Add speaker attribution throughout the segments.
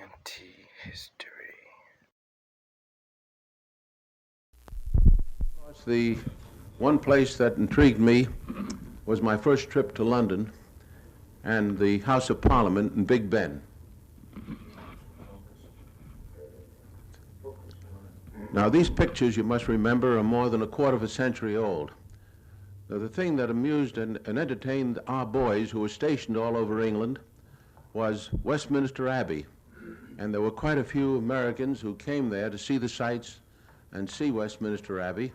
Speaker 1: TNT history.
Speaker 2: The one place that intrigued me was my first trip to London and the House of Parliament in Big Ben. Now, these pictures, you must remember, are more than a quarter of a century old. Now, the thing that amused and entertained our boys who were stationed all over England was Westminster Abbey. And there were quite a few Americans who came there to see the sights and see Westminster Abbey.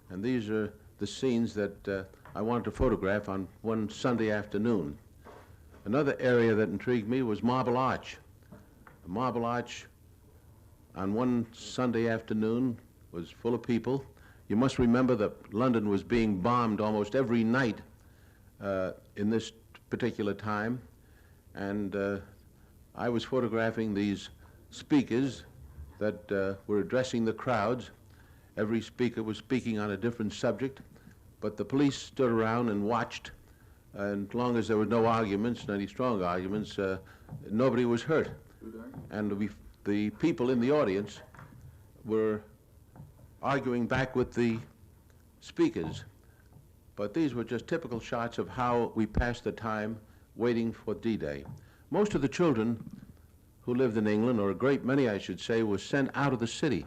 Speaker 2: And these are the scenes that I wanted to photograph on one Sunday afternoon. Another area that intrigued me was Marble Arch. The Marble Arch on one Sunday afternoon was full of people. You must remember that London was being bombed almost every night in this particular time. And I was photographing these speakers that were addressing the crowds. Every speaker was speaking on a different subject, but the police stood around and watched, and as long as there were no arguments, any strong arguments, nobody was hurt. And the people in the audience were arguing back with the speakers. But these were just typical shots of how we passed the time waiting for D-Day. Most of the children who lived in England, or a great many, I should say, were sent out of the city.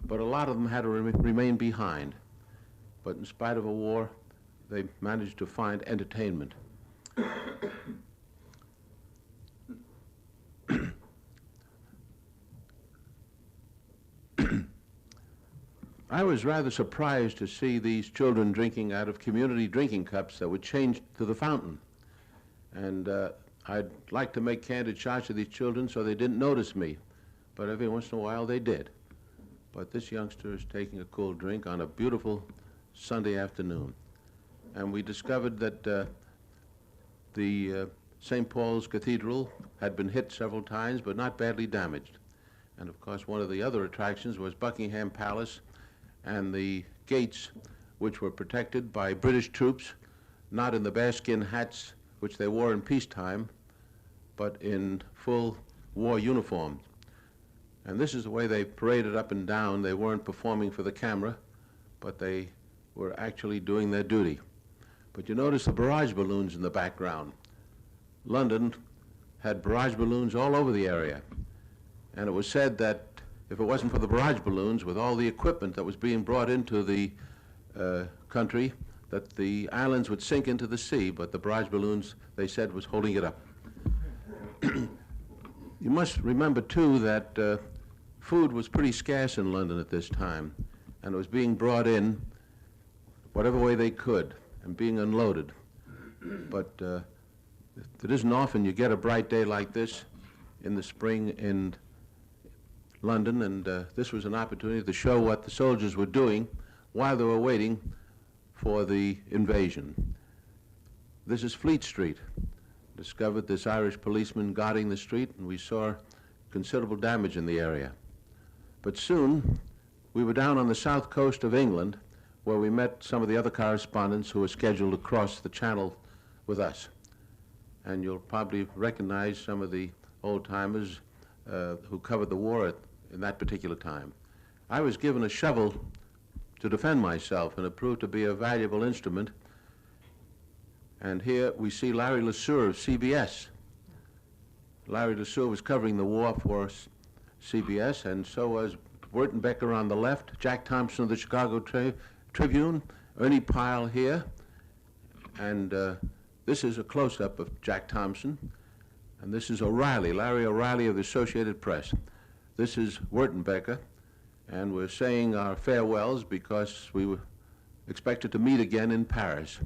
Speaker 2: But a lot of them had to remain behind. But in spite of a war, they managed to find entertainment. I was rather surprised to see these children drinking out of community drinking cups that were changed to the fountain. And I'd like to make candid shots of these children so they didn't notice me, but every once in a while they did. But this youngster is taking a cool drink on a beautiful Sunday afternoon. And we discovered that the St. Paul's Cathedral had been hit several times, but not badly damaged. And of course, one of the other attractions was Buckingham Palace and the gates, which were protected by British troops, not in the bearskin hats which they wore in peacetime, but in full war uniform. And this is the way they paraded up and down. They weren't performing for the camera, but they were actually doing their duty. But you notice the barrage balloons in the background. London had barrage balloons all over the area. And it was said that if it wasn't for the barrage balloons, with all the equipment that was being brought into the country, that the islands would sink into the sea, but the barrage balloons, they said, was holding it up. You must remember, too, that food was pretty scarce in London at this time, and it was being brought in whatever way they could and being unloaded. But it isn't often you get a bright day like this in the spring in London, and this was an opportunity to show what the soldiers were doing while they were waiting for the invasion. This is Fleet Street. Discovered this Irish policeman guarding the street, and we saw considerable damage in the area. But soon, we were down on the south coast of England, where we met some of the other correspondents who were scheduled to cross the channel with us. And you'll probably recognize some of the old-timers who covered the war in that particular time. I was given a shovel to defend myself, and it proved to be a valuable instrument. And here we see Larry LeSueur of CBS. Larry LeSueur was covering the war for CBS, and so was Wertenbecker on the left, Jack Thompson of the Chicago Tribune, Ernie Pyle here, and this is a close-up of Jack Thompson, and this is O'Reilly, Larry O'Reilly of the Associated Press. This is Wertenbecker, and we're saying our farewells because we were expected to meet again in Paris.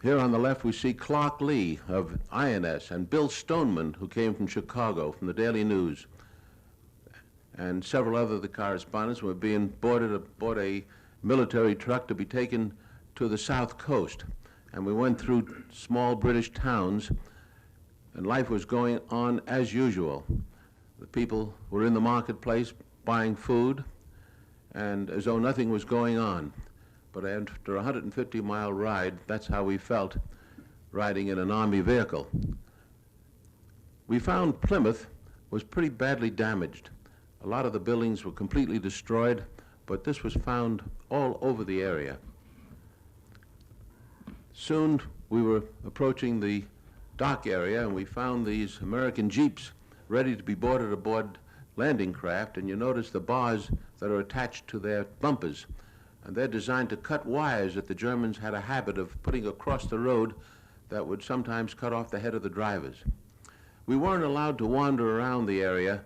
Speaker 2: Here on the left we see Clark Lee of INS and Bill Stoneman, who came from Chicago, from the Daily News. And several other of the correspondents were being aboard a military truck to be taken to the south coast. And we went through small British towns, and life was going on as usual. The people were in the marketplace buying food, and as though nothing was going on. but after a 150-mile ride, that's how we felt riding in an Army vehicle. We found Plymouth was pretty badly damaged. A lot of the buildings were completely destroyed, but this was found all over the area. Soon we were approaching the dock area, and we found these American jeeps ready to be boarded aboard landing craft, and you notice the bars that are attached to their bumpers. And they're designed to cut wires that the Germans had a habit of putting across the road that would sometimes cut off the head of the drivers. We weren't allowed to wander around the area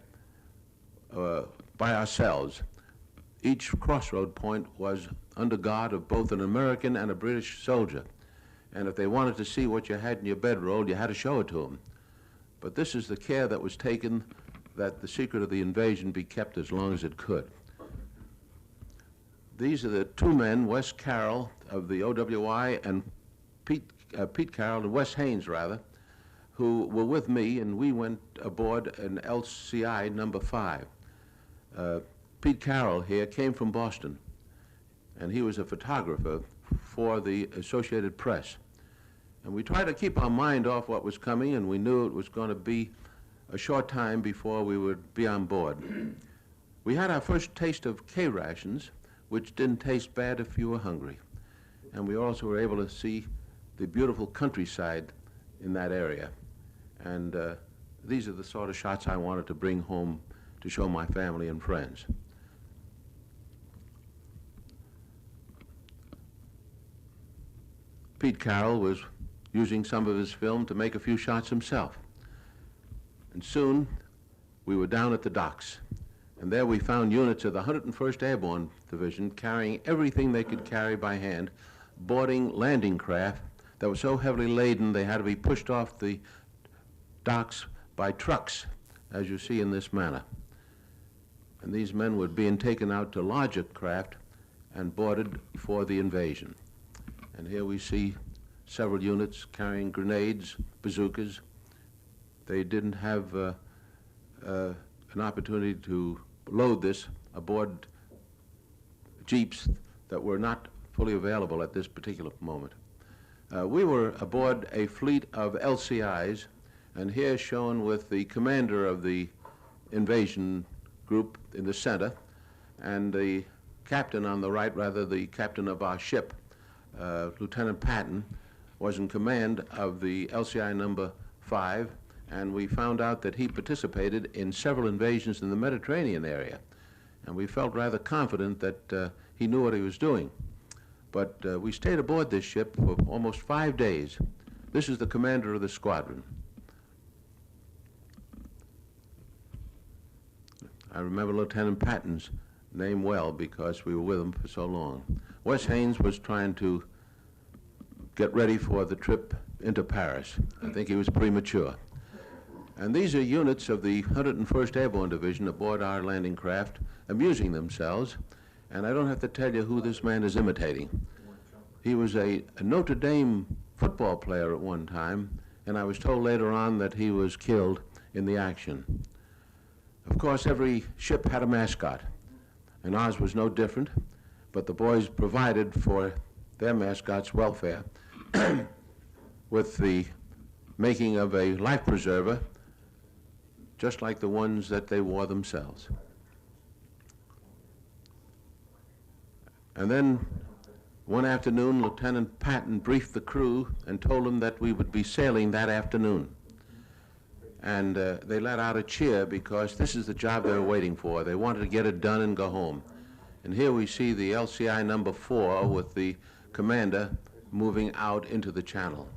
Speaker 2: by ourselves. Each crossroad point was under guard of both an American and a British soldier. And if they wanted to see what you had in your bedroll, you had to show it to them. But this is the care that was taken that the secret of the invasion be kept as long as it could. These are the two men, Wes Carroll of the OWI and Pete Carroll and Wes Haynes, rather, who were with me, and we went aboard an LCI number 5. Pete Carroll here came from Boston, and he was a photographer for the Associated Press. And we tried to keep our mind off what was coming, and we knew it was going to be a short time before we would be on board. We had our first taste of K-rations, which didn't taste bad if you were hungry. And we also were able to see the beautiful countryside in that area. And these are the sort of shots I wanted to bring home to show my family and friends. Pete Carroll was using some of his film to make a few shots himself. And soon we were down at the docks. And there we found units of the 101st Airborne Division carrying everything they could carry by hand, boarding landing craft that were so heavily laden they had to be pushed off the docks by trucks, as you see in this manner. And these men were being taken out to larger craft and boarded for the invasion. And here we see several units carrying grenades, bazookas. They didn't have an opportunity to load this aboard jeeps that were not fully available at this particular moment. We were aboard a fleet of LCIs, and here shown with the commander of the invasion group in the center, and the captain on the right, rather the captain of our ship, Lieutenant Patton, was in command of the LCI number 5, and we found out that he participated in several invasions in the Mediterranean area. And we felt rather confident that he knew what he was doing. But we stayed aboard this ship for almost 5 days. This is the commander of the squadron. I remember Lieutenant Patton's name well because we were with him for so long. Wes Haynes was trying to get ready for the trip into Paris. I think he was premature. And these are units of the 101st Airborne Division aboard our landing craft, amusing themselves. And I don't have to tell you who this man is imitating. He was a Notre Dame football player at one time, and I was told later on that he was killed in the action. Of course, every ship had a mascot, and ours was no different, but the boys provided for their mascot's welfare with the making of a life preserver, just like the ones that they wore themselves. And then one afternoon, Lieutenant Patton briefed the crew and told them that we would be sailing that afternoon. And they let out a cheer because this is the job they were waiting for. They wanted to get it done and go home. And here we see the LCI number 4 with the commander moving out into the channel.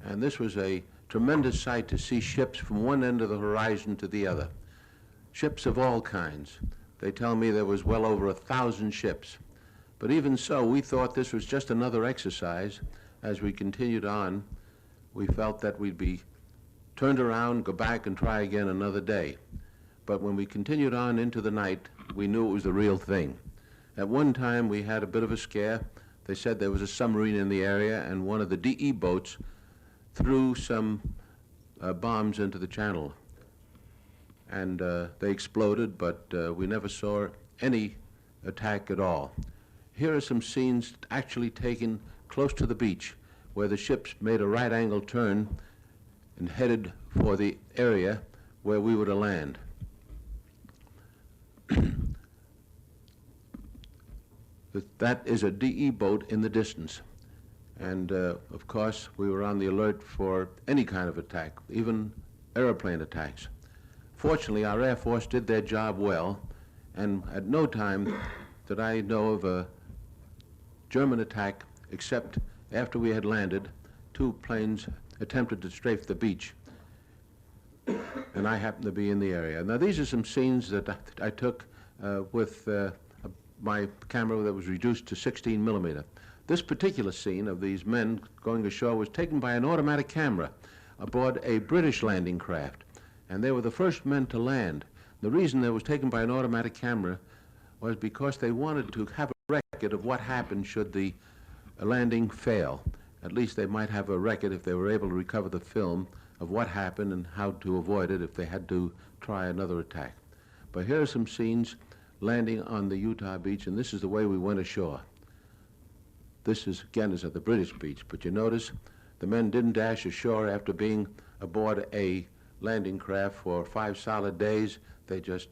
Speaker 2: And this was a tremendous sight to see ships from one end of the horizon to the other. Ships of all kinds. They tell me there was well over 1,000 ships. But even so, we thought this was just another exercise. As we continued on, we felt that we'd be turned around, go back and try again another day. But when we continued on into the night, we knew it was the real thing. At one time, we had a bit of a scare. They said there was a submarine in the area, and one of the DE boats threw some bombs into the channel. And they exploded, but we never saw any attack at all. Here are some scenes actually taken close to the beach, where the ships made a right-angle turn and headed for the area where we were to land. That is a DE boat in the distance. And of course, we were on the alert for any kind of attack, even airplane attacks. Fortunately, our Air Force did their job well, and at no time did I know of a German attack except after we had landed. Two planes attempted to strafe the beach, and I happened to be in the area. Now, these are some scenes that I took with my camera that was reduced to 16 millimeter. This particular scene of these men going ashore was taken by an automatic camera aboard a British landing craft, and they were the first men to land. The reason it was taken by an automatic camera was because they wanted to have a record of what happened should the landing fail. At least they might have a record, if they were able to recover the film, of what happened and how to avoid it if they had to try another attack. But here are some scenes landing on the Utah beach, and this is the way we went ashore. This is, again, is at the British beach, but you notice the men didn't dash ashore after being aboard a landing craft for 5 solid days. They just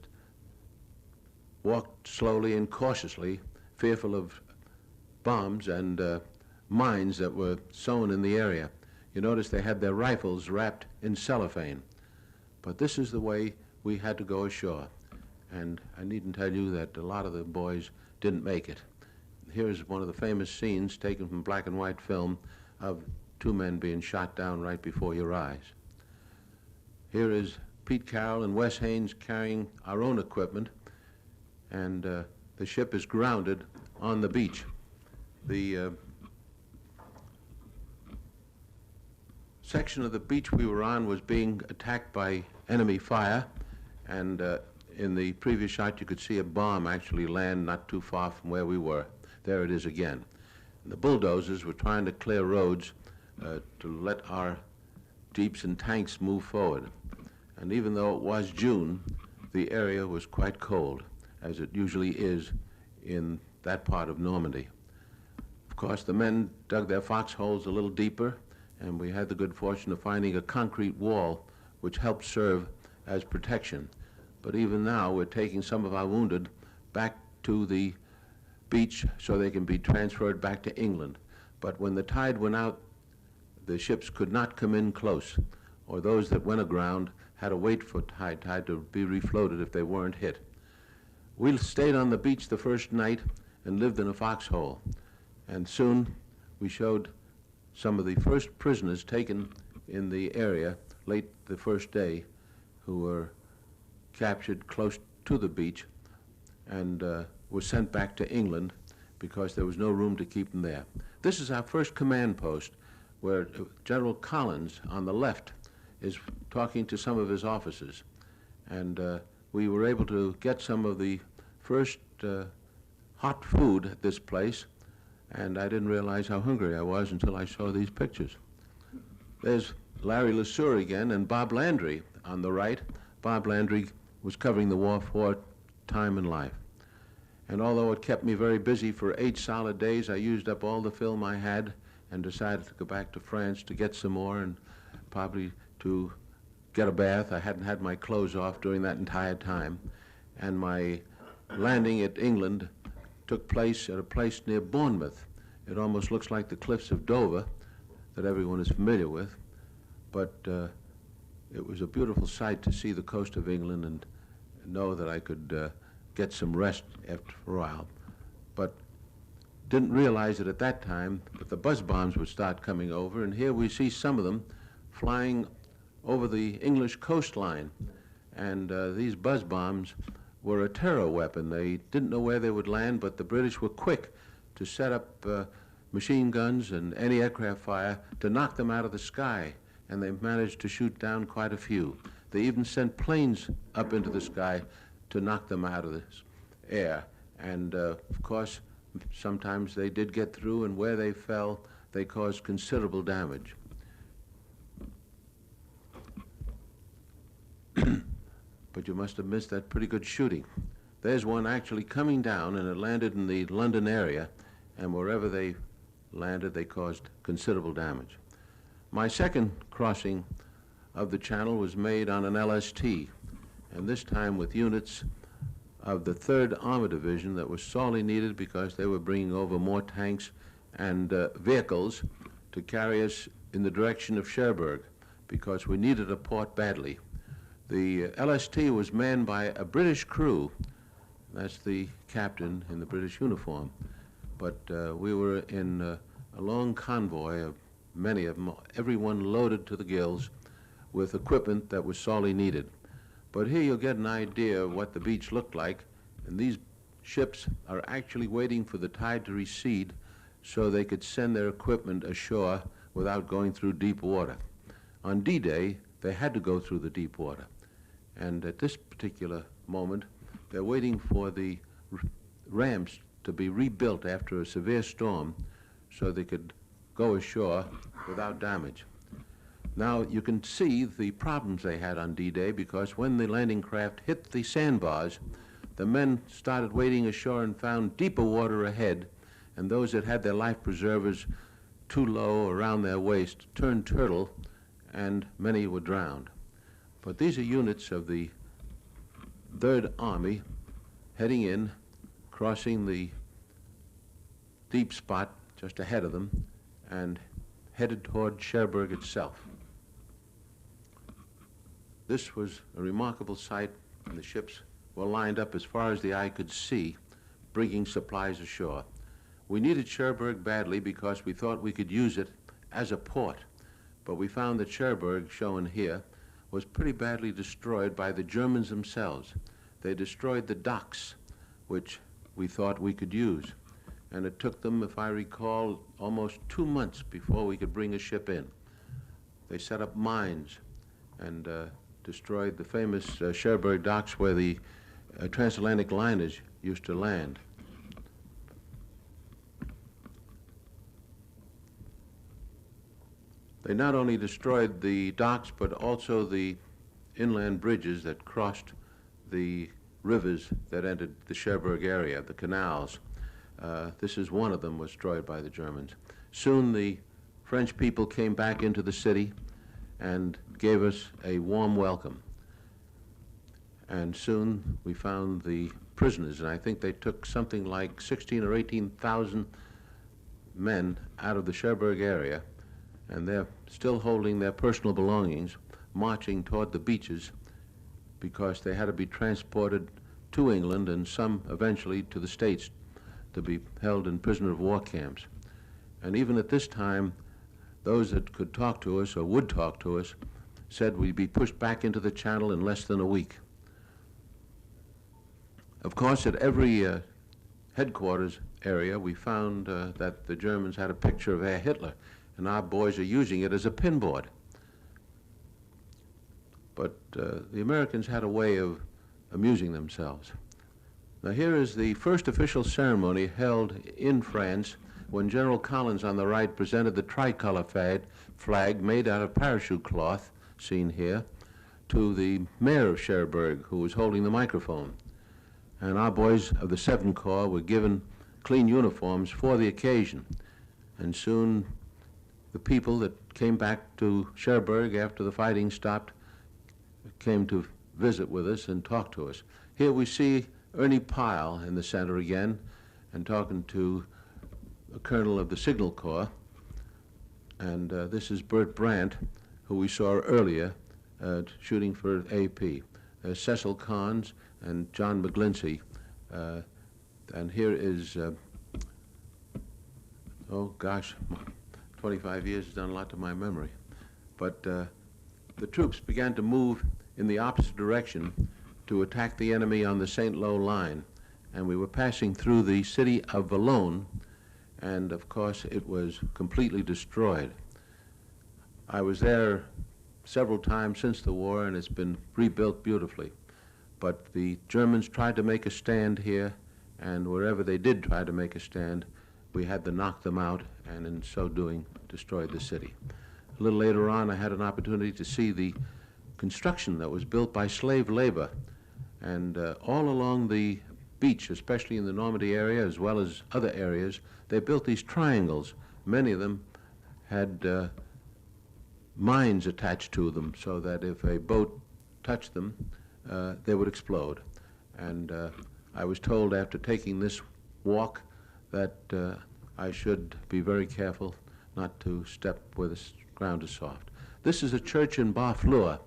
Speaker 2: walked slowly and cautiously, fearful of bombs and mines that were sown in the area. You notice they had their rifles wrapped in cellophane. But this is the way we had to go ashore. And I needn't tell you that a lot of the boys didn't make it. Here's one of the famous scenes taken from black and white film of 2 men being shot down right before your eyes. Here is Pete Carroll and Wes Haynes carrying our own equipment, and the ship is grounded on the beach. The section of the beach we were on was being attacked by enemy fire, and in the previous shot you could see a bomb actually land not too far from where we were. There it is again. And the bulldozers were trying to clear roads to let our jeeps and tanks move forward. And even though it was June, the area was quite cold, as it usually is in that part of Normandy. Of course, the men dug their foxholes a little deeper, and we had the good fortune of finding a concrete wall which helped serve as protection. But even now, we're taking some of our wounded back to the beach so they can be transferred back to England. But when the tide went out, the ships could not come in close, or those that went aground had to wait for tide to be refloated if they weren't hit. We stayed on the beach the first night and lived in a foxhole, and soon we showed some of the first prisoners taken in the area late the first day, who were captured close to the beach and were sent back to England because there was no room to keep them there. This is our first command post, where General Collins on the left is talking to some of his officers, and we were able to get some of the first hot food at this place, and I didn't realize how hungry I was until I saw these pictures. There's Larry LeSueur again, and Bob Landry on the right. Bob Landry was covering the war for Time and Life. And although it kept me very busy for 8 solid days, I used up all the film I had and decided to go back to France to get some more and probably to get a bath. I hadn't had my clothes off during that entire time. And my landing at England took place at a place near Bournemouth. It almost looks like the cliffs of Dover that everyone is familiar with, but it was a beautiful sight to see the coast of England and know that I could get some rest after a while. But didn't realize it at that time that the buzz bombs would start coming over, and here we see some of them flying over the English coastline. And these buzz bombs were a terror weapon. They didn't know where they would land, but the British were quick to set up machine guns and anti-aircraft fire to knock them out of the sky, and they managed to shoot down quite a few. They even sent planes up into the sky to knock them out of the air. And of course, sometimes they did get through, and where they fell, they caused considerable damage. But you must have missed that pretty good shooting. There's one actually coming down, and it landed in the London area, and wherever they landed, they caused considerable damage. My second crossing of the Channel was made on an LST, and this time with units of the 3rd Armored Division that was sorely needed because they were bringing over more tanks and vehicles to carry us in the direction of Cherbourg because we needed a port badly. The LST was manned by a British crew. That's the captain in the British uniform. But we were in a long convoy of many of them, everyone loaded to the gills with equipment that was sorely needed. But here you'll get an idea of what the beach looked like, and these ships are actually waiting for the tide to recede so they could send their equipment ashore without going through deep water. On D-Day, they had to go through the deep water. And at this particular moment, they're waiting for the ramps to be rebuilt after a severe storm so they could go ashore without damage. Now, you can see the problems they had on D-Day because when the landing craft hit the sandbars, the men started wading ashore and found deeper water ahead, and those that had their life preservers too low around their waist turned turtle, and many were drowned. But these are units of the 3rd Army heading in, crossing the deep spot just ahead of them, and headed toward Cherbourg itself. This was a remarkable sight, and the ships were lined up as far as the eye could see, bringing supplies ashore. We needed Cherbourg badly because we thought we could use it as a port, but we found that Cherbourg, shown here, was pretty badly destroyed by the Germans themselves. They destroyed the docks, which we thought we could use, and it took them, if I recall, almost 2 months before we could bring a ship in. They set up mines and destroyed the famous Cherbourg docks where the transatlantic liners used to land. They not only destroyed the docks, but also the inland bridges that crossed the rivers that entered the Cherbourg area, the canals. This is one of them was destroyed by the Germans. Soon the French people came back into the city and gave us a warm welcome. And soon we found the prisoners, and I think they took something like 16 or 18,000 men out of the Cherbourg area, and they're still holding their personal belongings, marching toward the beaches because they had to be transported to England and some eventually to the States to be held in prisoner of war camps. And even at this time, those that could talk to us or would talk to us said we'd be pushed back into the Channel in less than a week. Of course, at every headquarters area, we found that the Germans had a picture of Herr Hitler, and our boys are using it as a pinboard. But the Americans had a way of amusing themselves. Now here is the first official ceremony held in France when General Collins on the right presented the tricolor flag made out of parachute cloth, seen here, to the mayor of Cherbourg, who was holding the microphone. And our boys of the 7th Corps were given clean uniforms for the occasion. And soon the people that came back to Cherbourg after the fighting stopped came to visit with us and talk to us. Here we see Ernie Pyle in the center again and talking to a colonel of the Signal Corps. And this is Bert Brandt, who we saw earlier shooting for AP. Cecil Carnes and John McGlinchey. And here is, oh gosh, 25 years has done a lot to my memory. But the troops began to move in the opposite direction to attack the enemy on the St. Lo line. And we were passing through the city of Valognes, and of course it was completely destroyed. I was there several times since the war, and it's been rebuilt beautifully. But the Germans tried to make a stand here, and wherever they did try to make a stand, we had to knock them out, and in so doing, destroyed the city. A little later on, I had an opportunity to see the construction that was built by slave labor. And all along the beach, especially in the Normandy area as well as other areas, they built these triangles. Many of them had mines attached to them so that if a boat touched them, they would explode. And I was told after taking this walk that I should be very careful not to step where the ground is soft. This is a church in Barfleur.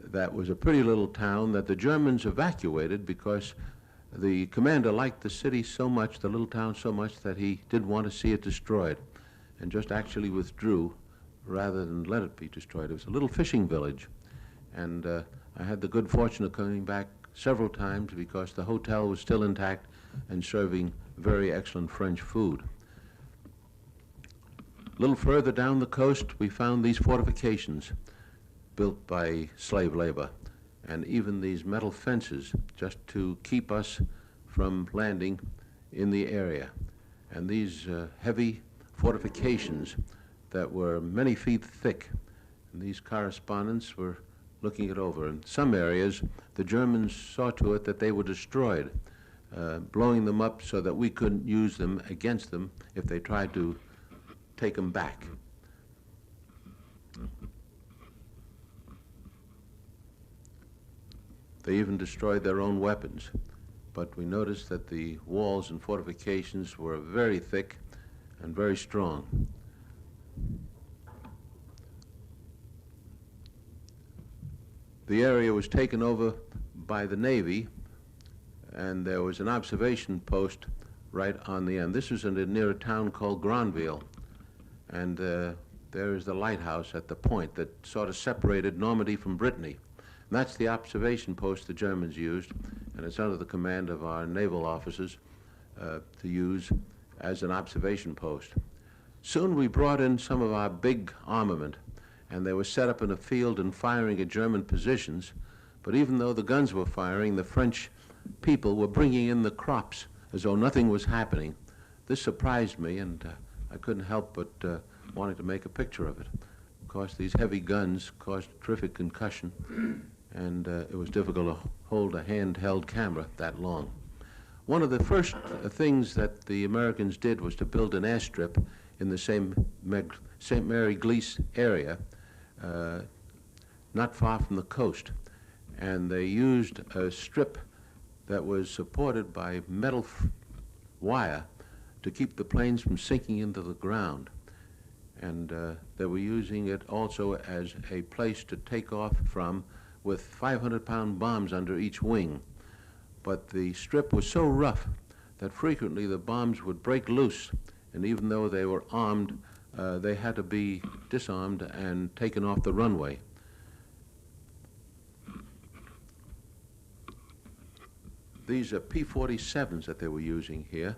Speaker 2: That was a pretty little town that the Germans evacuated because the commander liked the city so much, the little town so much, that he didn't want to see it destroyed, and just actually withdrew rather than let it be destroyed. It was a little fishing village, and I had the good fortune of coming back several times because the hotel was still intact and serving very excellent French food. A little further down the coast, we found these fortifications built by slave labor, and even these metal fences just to keep us from landing in the area. And these heavy fortifications that were many feet thick, and these correspondents were looking it over. In some areas, the Germans saw to it that they were destroyed, blowing them up so that we couldn't use them against them if they tried to take them back. They even destroyed their own weapons. But we noticed that the walls and fortifications were very thick and very strong. The area was taken over by the Navy, and there was an observation post right on the end. This was near a town called Granville, and there is the lighthouse at the point that sort of separated Normandy from Brittany. And that's the observation post the Germans used, and it's under the command of our naval officers to use as an observation post. Soon we brought in some of our big armament, and they were set up in a field and firing at German positions. But even though the guns were firing, the French people were bringing in the crops as though nothing was happening. This surprised me, and I couldn't help but wanting to make a picture of it. Of course, these heavy guns caused terrific concussion, and it was difficult to hold a handheld camera that long. One of the first things that the Americans did was to build an airstrip in the St. Mary Glees area, not far from the coast. And they used a strip that was supported by metal wire to keep the planes from sinking into the ground. And they were using it also as a place to take off from with 500-pound bombs under each wing. But the strip was so rough that frequently the bombs would break loose, and even though they were armed, they had to be disarmed and taken off the runway. These are P-47s that they were using here,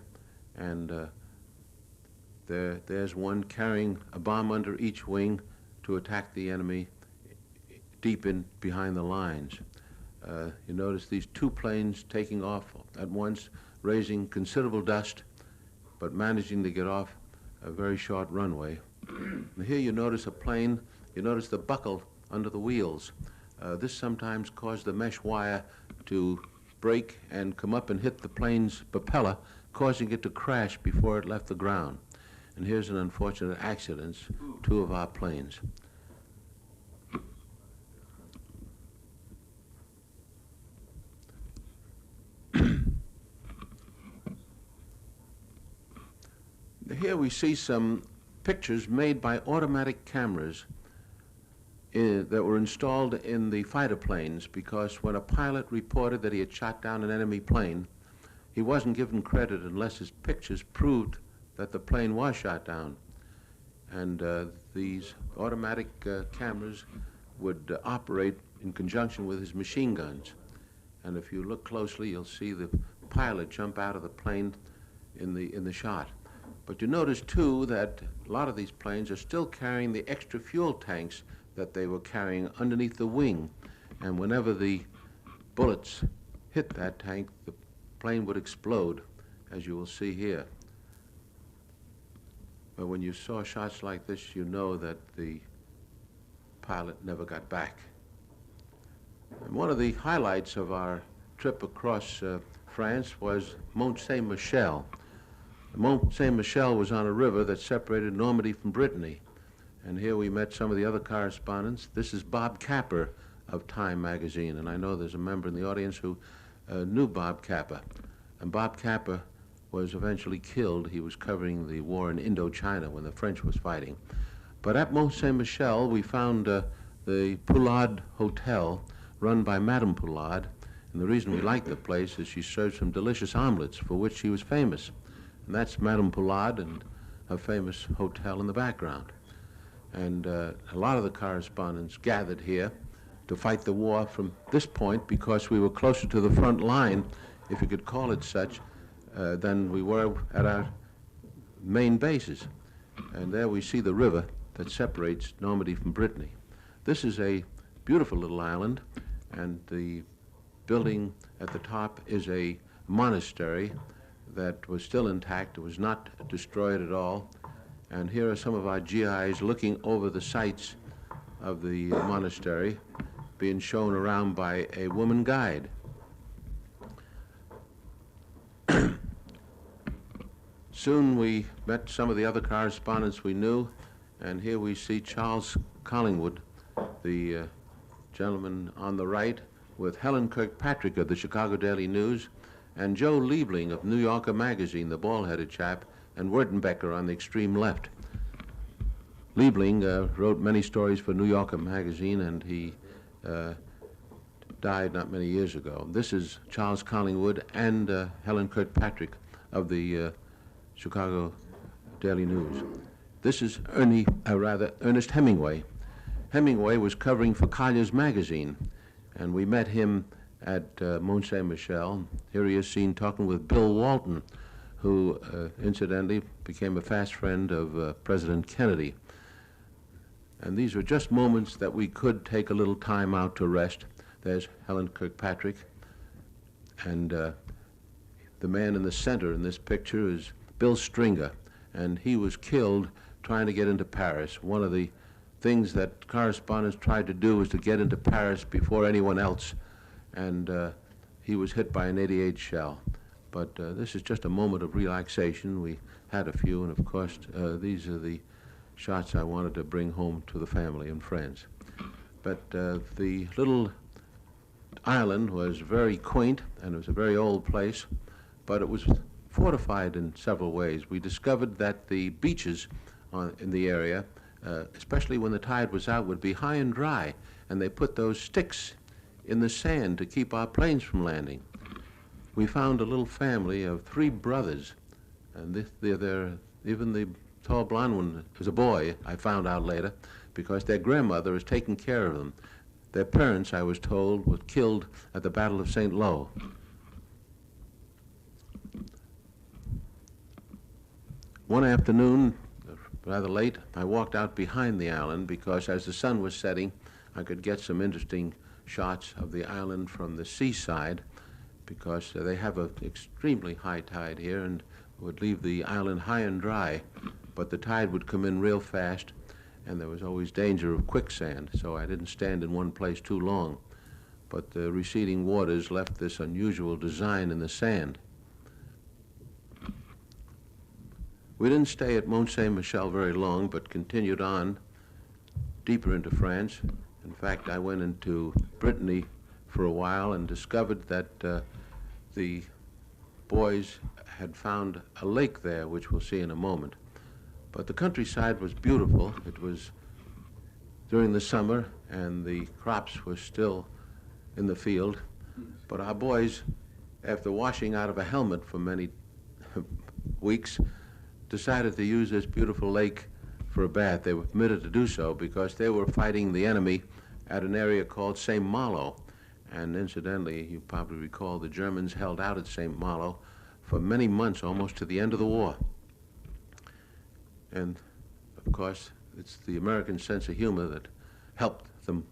Speaker 2: and there's one carrying a bomb under each wing to attack the enemy deep in behind the lines. You notice these two planes taking off at once, raising considerable dust, but managing to get off a very short runway. And here you notice a plane, you notice the buckle under the wheels. This sometimes caused the mesh wire to break and come up and hit the plane's propeller, causing it to crash before it left the ground. And here's an unfortunate accident, two of our planes. Here we see some pictures made by automatic cameras that were installed in the fighter planes, because when a pilot reported that he had shot down an enemy plane, he wasn't given credit unless his pictures proved that the plane was shot down. And these automatic cameras would operate in conjunction with his machine guns. And if you look closely, you'll see the pilot jump out of the plane in the shot. But you notice, too, that a lot of these planes are still carrying the extra fuel tanks that they were carrying underneath the wing. And whenever the bullets hit that tank, the plane would explode, as you will see here. But when you saw shots like this, you know that the pilot never got back. And one of the highlights of our trip across France was Mont Saint-Michel. Mont Saint-Michel was on a river that separated Normandy from Brittany. And here we met some of the other correspondents. This is Bob Capper of Time magazine, and I know there's a member in the audience who knew Bob Capper. And Bob Capper was eventually killed. He was covering the war in Indochina when the French was fighting. But at Mont Saint-Michel, we found the Poulard Hotel, run by Madame Poulard. And the reason we liked the place is she served some delicious omelets for which she was famous. And that's Madame Poulard and her famous hotel in the background. And a lot of the correspondents gathered here to fight the war from this point because we were closer to the front line, if you could call it such, than we were at our main bases. And there we see the river that separates Normandy from Brittany. This is a beautiful little island, and the building at the top is a monastery that was still intact. It was not destroyed at all. And here are some of our GIs looking over the sights of the monastery, being shown around by a woman guide. Soon we met some of the other correspondents we knew, and here we see Charles Collingwood, the gentleman on the right, with Helen Kirkpatrick of the Chicago Daily News, and Joe Liebling of New Yorker magazine, the bald-headed chap, and Wertenbecker on the extreme left. Liebling wrote many stories for New Yorker magazine, and he died not many years ago. This is Charles Collingwood and Helen Kirkpatrick of the Chicago Daily News. This is Ernest Hemingway. Hemingway was covering for Collier's magazine, and we met him at Mont Saint-Michel. Here he is seen talking with Bill Walton, who incidentally became a fast friend of President Kennedy. And these were just moments that we could take a little time out to rest. There's Helen Kirkpatrick, and the man in the center in this picture is Bill Stringer, and he was killed trying to get into Paris. One of the things that correspondents tried to do was to get into Paris before anyone else, and he was hit by an 88 shell. But this is just a moment of relaxation. We had a few, and of course, these are the shots I wanted to bring home to the family and friends. But the little island was very quaint, and it was a very old place, but it was fortified in several ways. We discovered that the beaches in the area, especially when the tide was out, would be high and dry, and they put those sticks in the sand to keep our planes from landing. We found a little family of 3 brothers, and even the tall blonde one was a boy, I found out later, because their grandmother was taking care of them. Their parents, I was told, were killed at the Battle of St. Lo. One afternoon, rather late, I walked out behind the island because as the sun was setting, I could get some interesting shots of the island from the seaside, because they have an extremely high tide here and would leave the island high and dry, but the tide would come in real fast, and there was always danger of quicksand, so I didn't stand in one place too long. But the receding waters left this unusual design in the sand. We didn't stay at Mont Saint-Michel very long, but continued on deeper into France. In fact, I went into Brittany for a while and discovered that the boys had found a lake there, which we'll see in a moment. But the countryside was beautiful. It was during the summer, and the crops were still in the field. But our boys, after washing out of a helmet for many weeks, decided to use this beautiful lake for a bath. They were permitted to do so because they were fighting the enemy at an area called St. Malo. And incidentally, you probably recall the Germans held out at St. Malo for many months, almost to the end of the war. And of course, it's the American sense of humor that helped them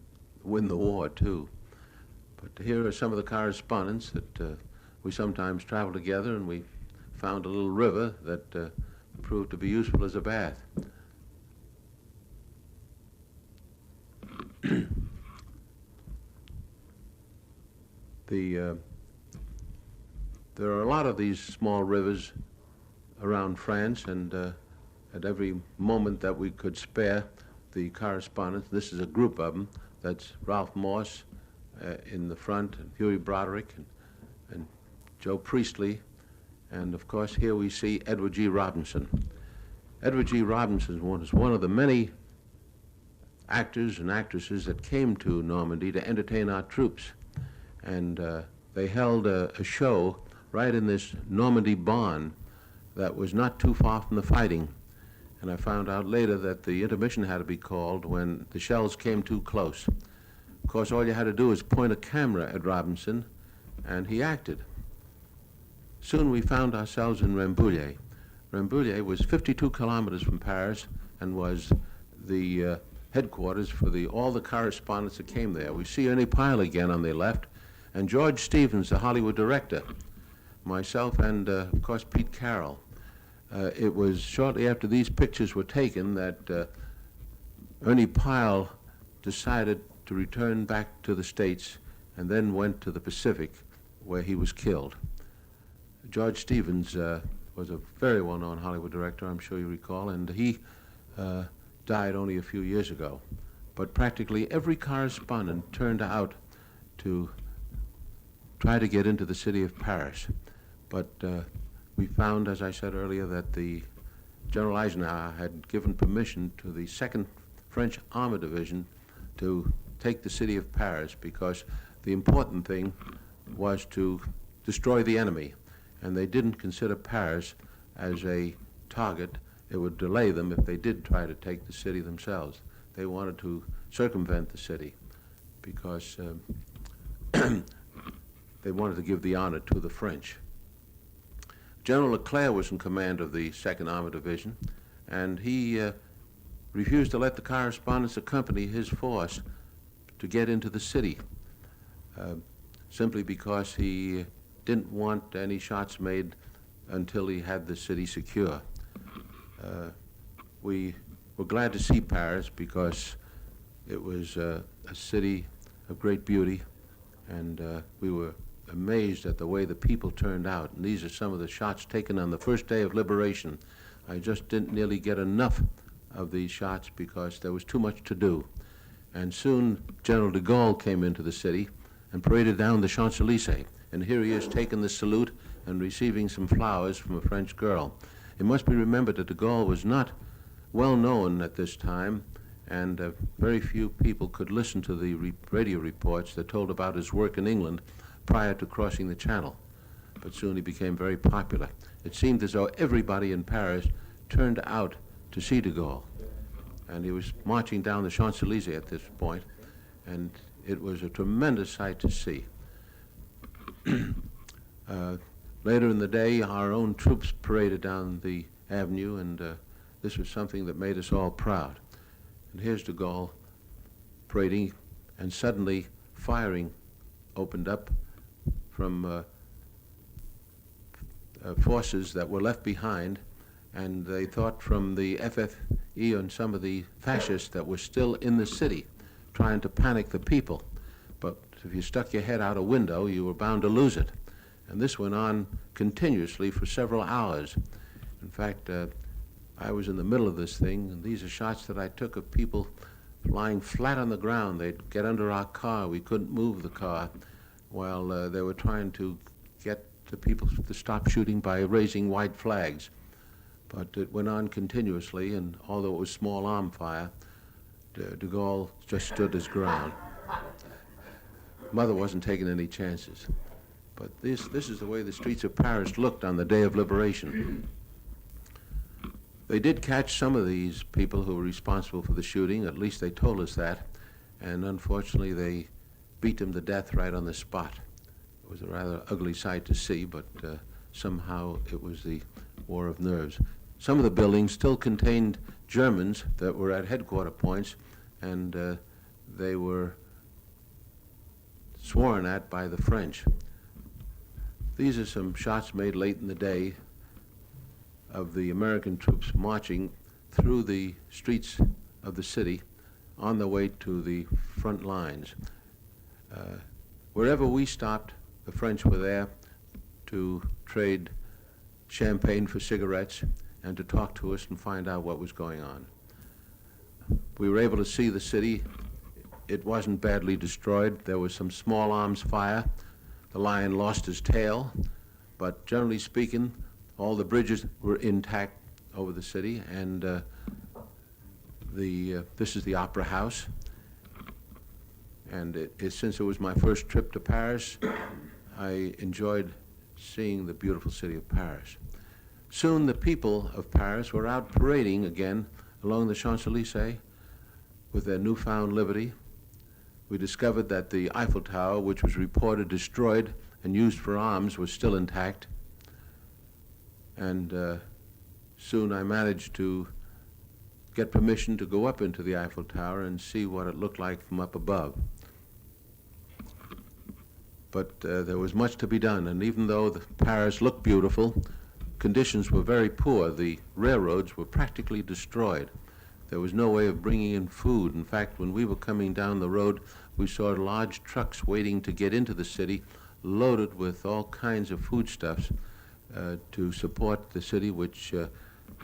Speaker 2: win the war, too. But here are some of the correspondents that we sometimes travel together, and we found a little river that proved to be useful as a bath. The There are a lot of these small rivers around France, and at every moment that we could spare, the correspondence, this is a group of them, that's Ralph Morse in the front, and Huey Broderick, and Joe Priestley, and of course here we see Edward G. Robinson. Edward G. Robinson was one of the many actors and actresses that came to Normandy to entertain our troops, and they held a show right in this Normandy barn that was not too far from the fighting. And I found out later that the intermission had to be called when the shells came too close. Of course, all you had to do was point a camera at Robinson, and he acted. Soon we found ourselves in Rambouillet. Rambouillet was 52 kilometers from Paris and was the headquarters for all the correspondents that came there. We see Ernie Pyle again on the left, and George Stevens, the Hollywood director, myself, and of course Pete Carroll. It was shortly after these pictures were taken that Ernie Pyle decided to return back to the States and then went to the Pacific, where he was killed. George Stevens was a very well-known Hollywood director, I'm sure you recall, and he died only a few years ago. But practically every correspondent turned out to try to get into the city of Paris. But we found, as I said earlier, that the General Eisenhower had given permission to the 2nd French Armored Division to take the city of Paris, because the important thing was to destroy the enemy, and they didn't consider Paris as a target. It would delay them if they did try to take the city themselves. They wanted to circumvent the city because they wanted to give the honor to the French. General Leclerc was in command of the 2nd Armored Division, and he refused to let the correspondents accompany his force to get into the city, simply because he didn't want any shots made until he had the city secure. We were glad to see Paris because it was a city of great beauty, and we were amazed at the way the people turned out. And these are some of the shots taken on the first day of liberation. I just didn't nearly get enough of these shots because there was too much to do. And soon General de Gaulle came into the city and paraded down the Champs-Élysées. And here he is taking the salute and receiving some flowers from a French girl. It must be remembered that de Gaulle was not well known at this time, and very few people could listen to the radio reports that told about his work in England prior to crossing the Channel. But soon he became very popular. It seemed as though everybody in Paris turned out to see de Gaulle. And he was marching down the Champs-Élysées at this point, and it was a tremendous sight to see. Later in the day, our own troops paraded down the avenue, and this was something that made us all proud. And here's de Gaulle parading, and suddenly firing opened up from forces that were left behind, and they thought from the FFE and some of the fascists that were still in the city trying to panic the people. But if you stuck your head out a window, you were bound to lose it. And this went on continuously for several hours. In fact, I was in the middle of this thing, and these are shots that I took of people lying flat on the ground. They'd get under our car. We couldn't move the car while they were trying to get the people to stop shooting by raising white flags. But it went on continuously, and although it was small arm fire, de Gaulle just stood his ground. Mother wasn't taking any chances. But this is the way the streets of Paris looked on the day of liberation. They did catch some of these people who were responsible for the shooting, at least they told us that, and unfortunately they beat them to death right on the spot. It was a rather ugly sight to see, but somehow it was the war of nerves. Some of the buildings still contained Germans that were at headquarter points, and they were sworn at by the French. These are some shots made late in the day of the American troops marching through the streets of the city on the way to the front lines. Wherever we stopped, the French were there to trade champagne for cigarettes and to talk to us and find out what was going on. We were able to see the city. It wasn't badly destroyed. There was some small arms fire. The lion lost his tail, but generally speaking, all the bridges were intact over the city, and this is the Opera House. And since it was my first trip to Paris, I enjoyed seeing the beautiful city of Paris. Soon the people of Paris were out parading again along the Champs-Élysées with their newfound liberty. We discovered that the Eiffel Tower, which was reported destroyed and used for arms, was still intact. And soon I managed to get permission to go up into the Eiffel Tower and see what it looked like from up above. But there was much to be done, and even though Paris looked beautiful, conditions were very poor. The railroads were practically destroyed. There was no way of bringing in food. In fact, when we were coming down the road, we saw large trucks waiting to get into the city, loaded with all kinds of foodstuffs to support the city, which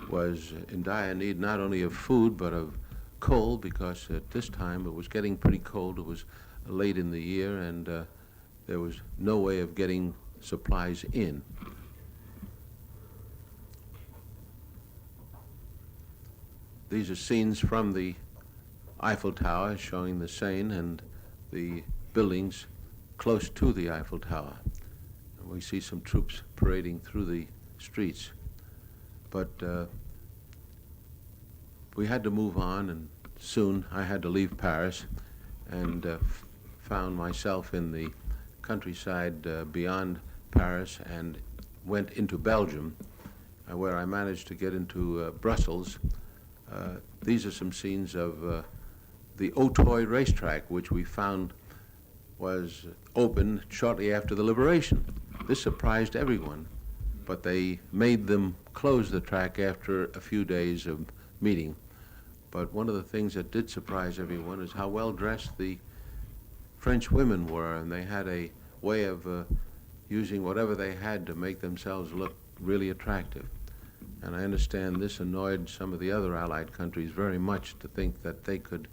Speaker 2: was in dire need not only of food but of coal, because at this time it was getting pretty cold. It was late in the year, and there was no way of getting supplies in. These are scenes from the Eiffel Tower showing the Seine and the buildings close to the Eiffel Tower. And we see some troops parading through the streets. But we had to move on, and soon I had to leave Paris and found myself in the countryside beyond Paris and went into Belgium, where I managed to get into Brussels. These are some scenes of the Auteuil racetrack, which we found was opened shortly after the liberation. This surprised everyone, but they made them close the track after a few days of meeting. But one of the things that did surprise everyone is how well dressed the French women were, and they had a way of using whatever they had to make themselves look really attractive. And I understand this annoyed some of the other Allied countries very much, to think that they could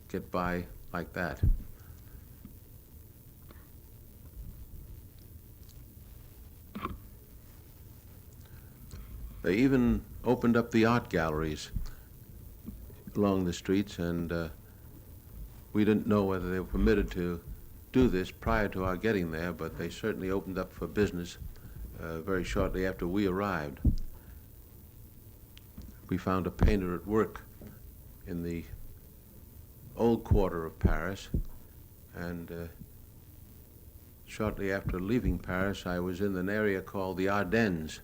Speaker 2: get by like that. They even opened up the art galleries along the streets, and we didn't know whether they were permitted to do this prior to our getting there, but they certainly opened up for business very shortly after we arrived. We found a painter at work in the old quarter of Paris, and shortly after leaving Paris, I was in an area called the Ardennes.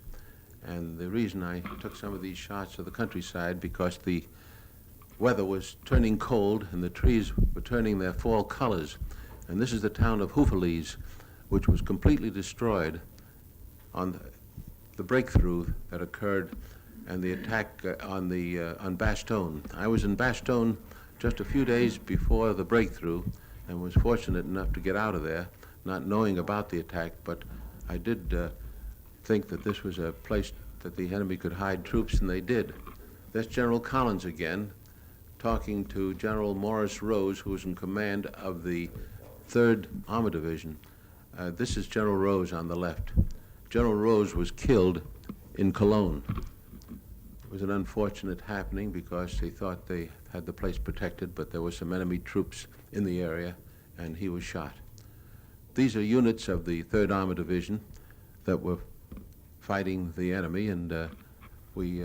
Speaker 2: And the reason I took some of these shots of the countryside, because the weather was turning cold and the trees were turning their fall colors. And this is the town of Houffalize, which was completely destroyed on the breakthrough that occurred and the attack on Bastogne. I was in Bastogne just a few days before the breakthrough and was fortunate enough to get out of there, not knowing about the attack, but I did think that this was a place that the enemy could hide troops, and they did. That's General Collins again, talking to General Morris Rose, who was in command of the 3rd Armored Division. This is General Rose on the left. General Rose was killed in Cologne. It was an unfortunate happening because they thought they had the place protected, but there were some enemy troops in the area, and he was shot. These are units of the 3rd Armored Division that were fighting the enemy, and we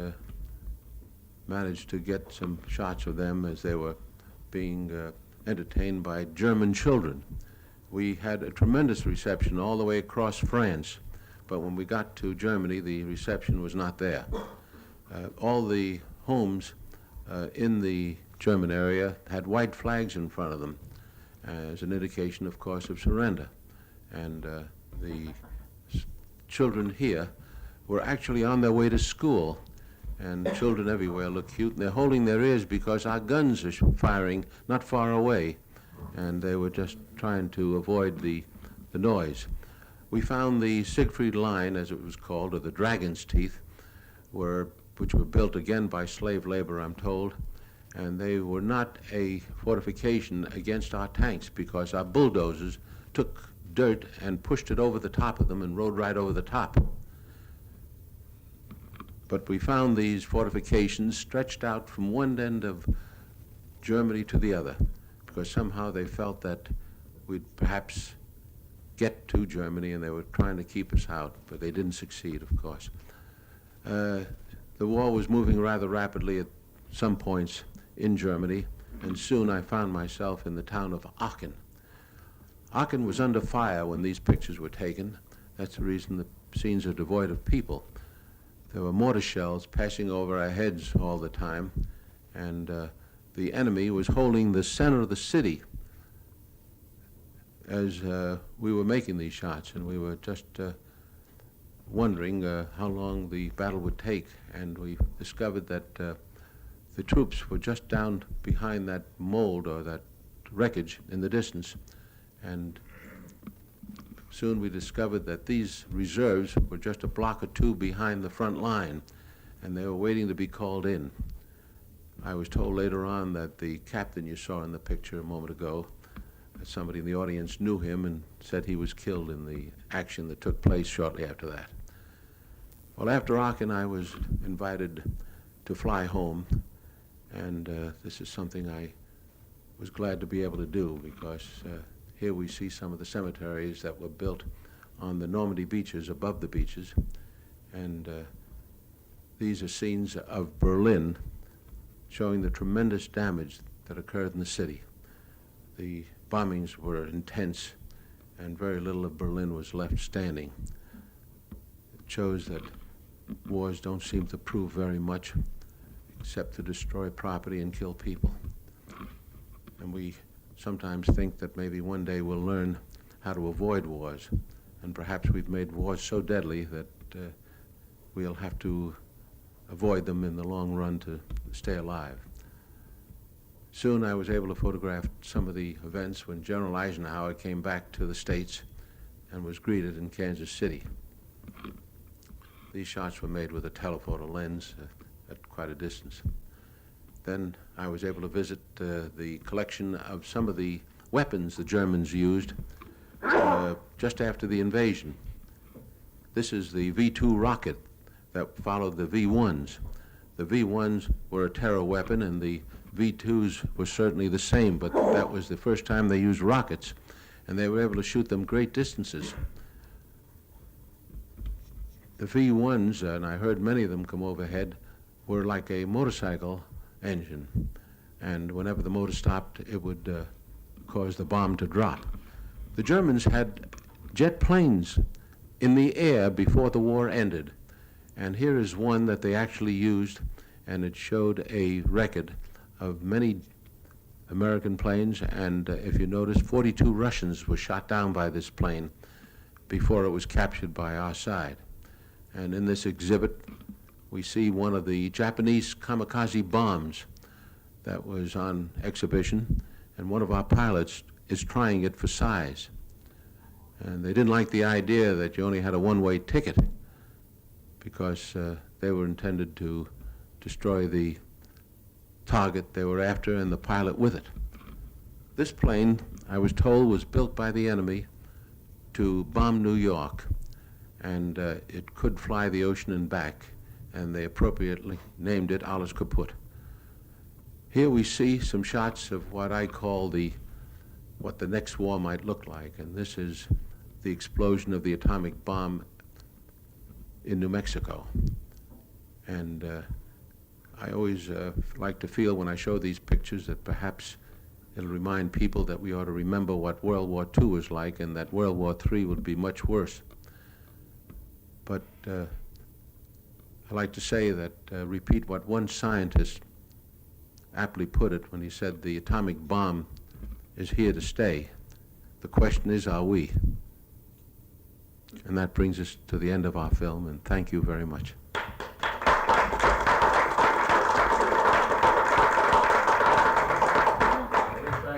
Speaker 2: managed to get some shots of them as they were being entertained by German children. We had a tremendous reception all the way across France, but when we got to Germany, the reception was not there. All the homes in the German area had white flags in front of them as an indication, of course, of surrender. And the children here were actually on their way to school, and children everywhere look cute, and they're holding their ears because our guns are firing not far away, and they were just trying to avoid the noise. We found the Siegfried Line, as it was called, or the Dragon's Teeth, which were built again by slave labor, I'm told, and they were not a fortification against our tanks because our bulldozers took dirt and pushed it over the top of them and rode right over the top. But we found these fortifications stretched out from one end of Germany to the other, because somehow they felt that we'd perhaps get to Germany, and they were trying to keep us out, but they didn't succeed, of course. The war was moving rather rapidly at some points in Germany, and soon I found myself in the town of Aachen. Aachen was under fire when these pictures were taken. That's the reason the scenes are devoid of people. There were mortar shells passing over our heads all the time, and the enemy was holding the center of the city as we were making these shots, and we were just wondering how long the battle would take, and we discovered that the troops were just down behind that mold or that wreckage in the distance, and soon we discovered that these reserves were just a block or two behind the front line, and they were waiting to be called in. I was told later on that the captain you saw in the picture a moment ago, that somebody in the audience knew him and said he was killed in the action that took place shortly after that. Well, after Aachen, I was invited to fly home, and this is something I was glad to be able to do, because here we see some of the cemeteries that were built on the Normandy beaches, above the beaches, and these are scenes of Berlin showing the tremendous damage that occurred in the city. The bombings were intense, and very little of Berlin was left standing. It shows that wars don't seem to prove very much except to destroy property and kill people. And we sometimes think that maybe one day we'll learn how to avoid wars, and perhaps we've made wars so deadly that we'll have to avoid them in the long run to stay alive. Soon I was able to photograph some of the events when General Eisenhower came back to the States and was greeted in Kansas City. These shots were made with a telephoto lens at quite a distance. Then I was able to visit the collection of some of the weapons the Germans used just after the invasion. This is the V-2 rocket that followed the V-1s. The V-1s were a terror weapon, and the V-2s were certainly the same, but that was the first time they used rockets, and they were able to shoot them great distances. The V-1s, and I heard many of them come overhead, were like a motorcycle engine, and whenever the motor stopped, it would cause the bomb to drop. The Germans had jet planes in the air before the war ended, and here is one that they actually used, and it showed a record of many American planes, and if you notice, 42 Russians were shot down by this plane before it was captured by our side. And in this exhibit, we see one of the Japanese kamikaze bombs that was on exhibition, and one of our pilots is trying it for size. And they didn't like the idea that you only had a one-way ticket, because they were intended to destroy the target they were after and the pilot with it. This plane, I was told, was built by the enemy to bomb New York, and it could fly the ocean and back, and they appropriately named it Alles Kaputt. Here we see some shots of what I call what the next war might look like, and this is the explosion of the atomic bomb in New Mexico. And I always like to feel when I show these pictures that perhaps it'll remind people that we ought to remember what World War II was like, and that World War III would be much worse. But I like to say that, repeat what one scientist aptly put it when he said, the atomic bomb is here to stay. The question is, are we? And that brings us to the end of our film, and thank you very much.